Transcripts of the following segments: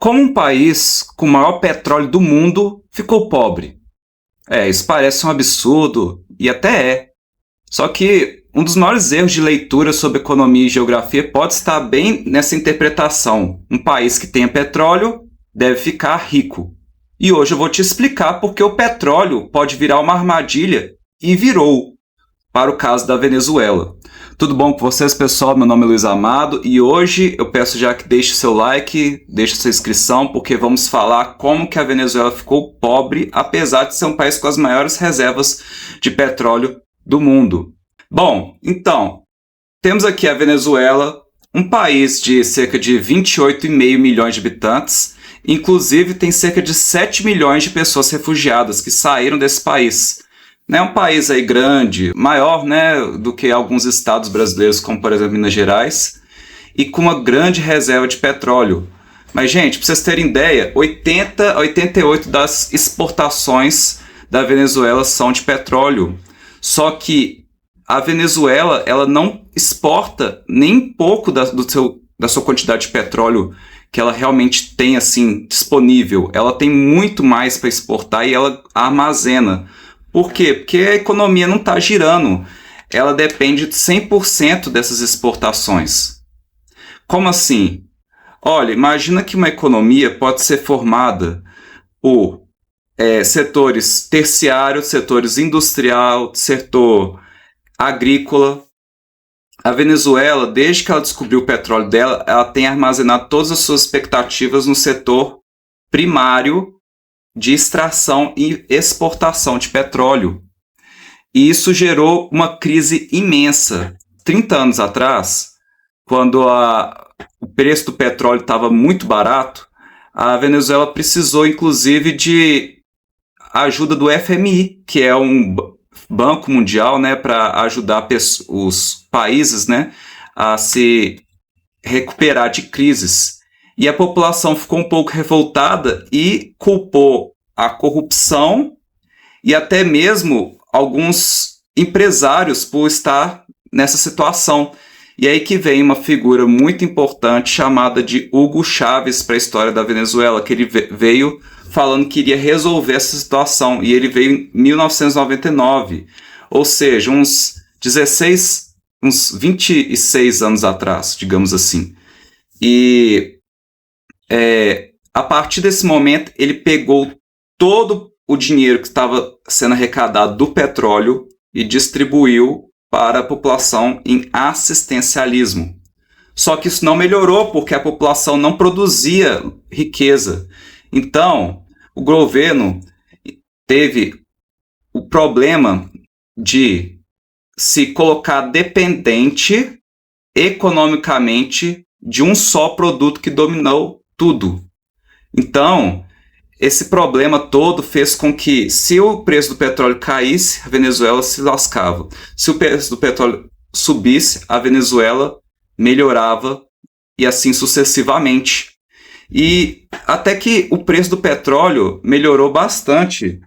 Como um país com o maior petróleo do mundo ficou pobre? Isso parece um absurdo, e até é. Só que um dos maiores erros de leitura sobre economia e geografia pode estar bem nessa interpretação. Um país que tenha petróleo deve ficar rico. E hoje eu vou te explicar porque o petróleo pode virar uma armadilha, e virou, para o caso da Venezuela. Tudo bom com vocês, pessoal? Meu nome é Luiz Amado e hoje eu peço já que deixe seu like, deixe sua inscrição, porque vamos falar como que a Venezuela ficou pobre, apesar de ser um país com as maiores reservas de petróleo do mundo. Bom, então, temos aqui a Venezuela, um país de cerca de 28,5 milhões de habitantes, inclusive tem cerca de 7 milhões de pessoas refugiadas que saíram desse país. É um país aí grande, maior, do que alguns estados brasileiros, como por exemplo Minas Gerais, e com uma grande reserva de petróleo. Mas, gente, para vocês terem ideia, 80 a 88 das exportações da Venezuela são de petróleo. Só que a Venezuela ela não exporta nem pouco da sua quantidade de petróleo que ela realmente tem assim, disponível. Ela tem muito mais para exportar e ela armazena. Por quê? Porque a economia não está girando. Ela depende de 100% dessas exportações. Como assim? Olha, imagina que uma economia pode ser formada por setores terciários, setores industrial, setor agrícola. A Venezuela, desde que ela descobriu o petróleo dela, ela tem armazenado todas as suas expectativas no setor primário de extração e exportação de petróleo. E isso gerou uma crise imensa. 30 anos atrás, quando o preço do petróleo estava muito barato, a Venezuela precisou, inclusive, de ajuda do FMI, que é um banco mundial, para ajudar os países, a se recuperar de crises. E a população ficou um pouco revoltada e culpou a corrupção e até mesmo alguns empresários por estar nessa situação. E aí que vem uma figura muito importante chamada de Hugo Chávez para a história da Venezuela, que ele veio falando que iria resolver essa situação. E ele veio em 1999, ou seja, uns 26 anos atrás, digamos assim. E a partir desse momento, ele pegou todo o dinheiro que estava sendo arrecadado do petróleo e distribuiu para a população em assistencialismo. Só que isso não melhorou porque a população não produzia riqueza. Então, o governo teve o problema de se colocar dependente economicamente de um só produto que dominou tudo. Então, esse problema todo fez com que, se o preço do petróleo caísse, a Venezuela se lascava. Se o preço do petróleo subisse, a Venezuela melhorava e assim sucessivamente. E até que o preço do petróleo melhorou bastante.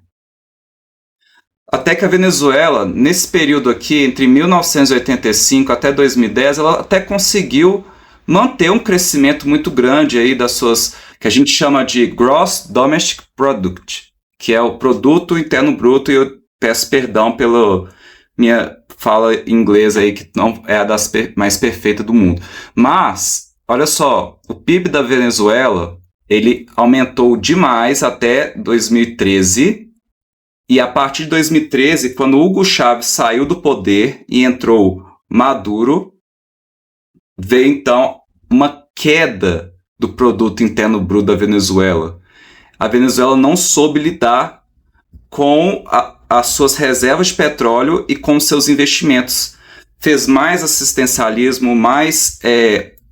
Até que a Venezuela, nesse período aqui, entre 1985 até 2010, ela até conseguiu manter um crescimento muito grande aí das suas, que a gente chama de Gross Domestic Product, que é o produto interno bruto, e eu peço perdão pela minha fala em inglês aí, que não é a das mais perfeita do mundo. Mas, olha só, o PIB da Venezuela, ele aumentou demais até 2013, e a partir de 2013, quando Hugo Chávez saiu do poder e entrou Maduro, veio então uma queda do produto interno bruto da Venezuela. A Venezuela não soube lidar com as suas reservas de petróleo e com seus investimentos. Fez mais assistencialismo, mais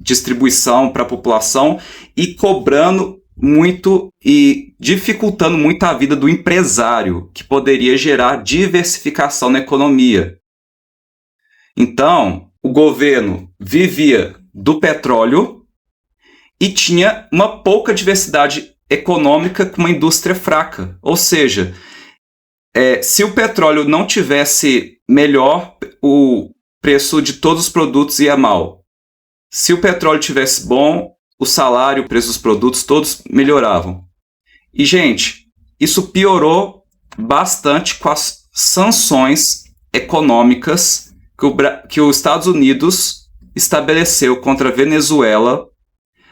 distribuição para a população e cobrando muito e dificultando muito a vida do empresário, que poderia gerar diversificação na economia. Então, o governo vivia do petróleo e tinha uma pouca diversidade econômica com uma indústria fraca. Ou seja, se o petróleo não tivesse melhor, o preço de todos os produtos ia mal. Se o petróleo tivesse bom, o salário, o preço dos produtos, todos melhoravam. E, gente, isso piorou bastante com as sanções econômicas que os Estados Unidos estabeleceu contra a Venezuela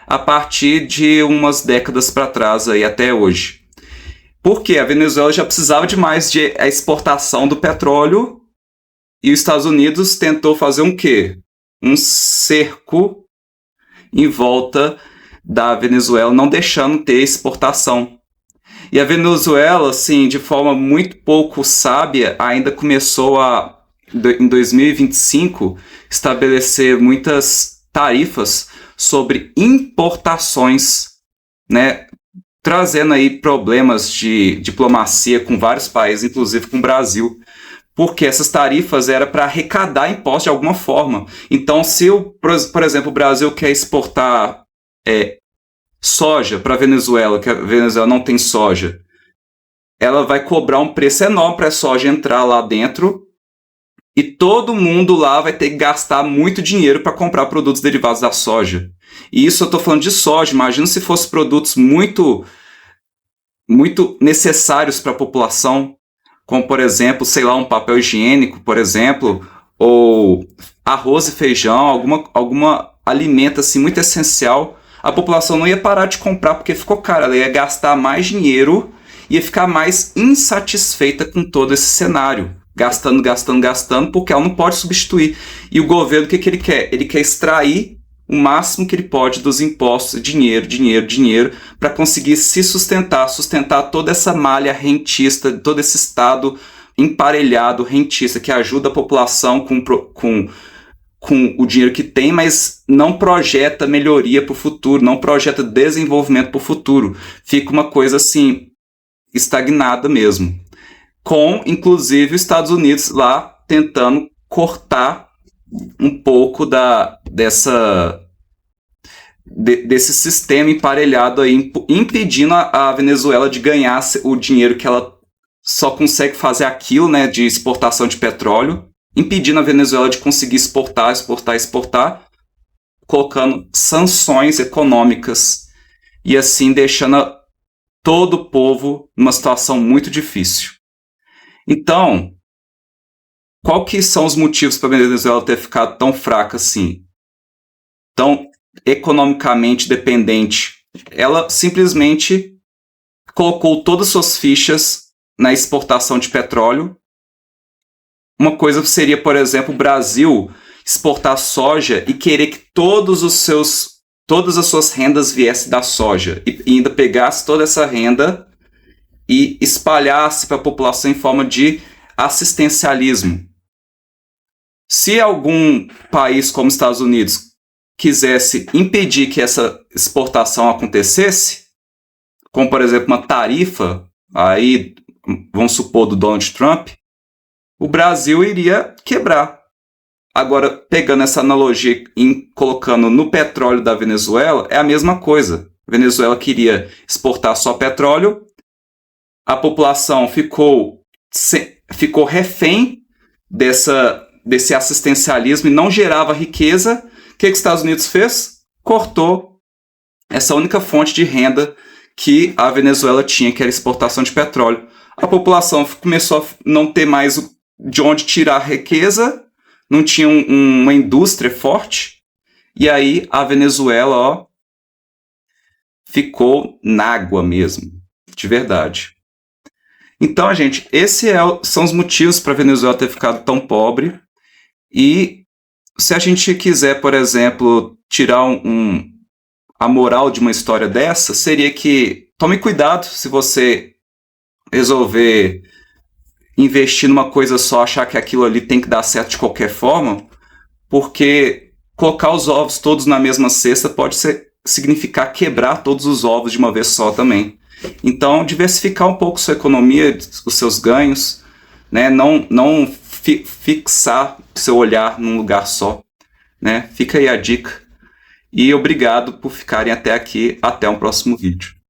a partir de umas décadas para trás aí até hoje. Porque a Venezuela já precisava de mais de exportação do petróleo e os Estados Unidos tentou fazer um quê? Um cerco em volta da Venezuela, não deixando ter exportação. E a Venezuela, assim, de forma muito pouco sábia, ainda começou a, em 2025, estabelecer muitas tarifas sobre importações, né, trazendo aí problemas de diplomacia com vários países, inclusive com o Brasil, porque essas tarifas eram para arrecadar impostos de alguma forma. Então, se, por exemplo, o Brasil quer exportar soja para a Venezuela, que a Venezuela não tem soja, ela vai cobrar um preço enorme para a soja entrar lá dentro e todo mundo lá vai ter que gastar muito dinheiro para comprar produtos derivados da soja. E isso eu estou falando de soja. Imagina se fossem produtos muito necessários para a população, como, por exemplo, sei lá, um papel higiênico, por exemplo, ou arroz e feijão, alguma alimento assim, muito essencial. A população não ia parar de comprar porque ficou caro, ela ia gastar mais dinheiro, ia ficar mais insatisfeita com todo esse cenário. Gastando, porque ela não pode substituir. E o governo, o que ele quer? Ele quer extrair o máximo que ele pode dos impostos, dinheiro, para conseguir se sustentar toda essa malha rentista, todo esse Estado emparelhado, rentista, que ajuda a população com o dinheiro que tem, mas não projeta melhoria para o futuro, não projeta desenvolvimento para o futuro. Fica uma coisa assim, estagnada mesmo. Com, inclusive, os Estados Unidos lá tentando cortar um pouco desse sistema emparelhado aí, impedindo a Venezuela de ganhar o dinheiro que ela só consegue fazer aquilo, né, de exportação de petróleo, impedindo a Venezuela de conseguir exportar, colocando sanções econômicas e assim deixando todo o povo numa situação muito difícil. Então, qual que são os motivos para a Venezuela ter ficado tão fraca assim? Tão economicamente dependente? Ela simplesmente colocou todas as suas fichas na exportação de petróleo. Uma coisa seria, por exemplo, o Brasil exportar soja e querer que todas as suas rendas viessem da soja e ainda pegasse toda essa renda e espalhasse para a população em forma de assistencialismo. Se algum país como os Estados Unidos quisesse impedir que essa exportação acontecesse, como por exemplo uma tarifa, aí vamos supor do Donald Trump, o Brasil iria quebrar. Agora, pegando essa analogia e colocando no petróleo da Venezuela, é a mesma coisa. A Venezuela queria exportar só petróleo, a população ficou refém desse assistencialismo e não gerava riqueza. O que os Estados Unidos fez? Cortou essa única fonte de renda que a Venezuela tinha, que era a exportação de petróleo. A população começou a não ter mais de onde tirar riqueza, não tinha uma indústria forte, e aí a Venezuela ficou na água mesmo, de verdade. Então, gente, esses são os motivos para a Venezuela ter ficado tão pobre. E se a gente quiser, por exemplo, tirar a moral de uma história dessa, seria que tome cuidado se você resolver investir numa coisa só, achar que aquilo ali tem que dar certo de qualquer forma, porque colocar os ovos todos na mesma cesta pode significar quebrar todos os ovos de uma vez só também. Então, diversificar um pouco sua economia, os seus ganhos, né? Não fixar seu olhar num lugar só, né? Fica aí a dica. E obrigado por ficarem até aqui. Até um próximo vídeo.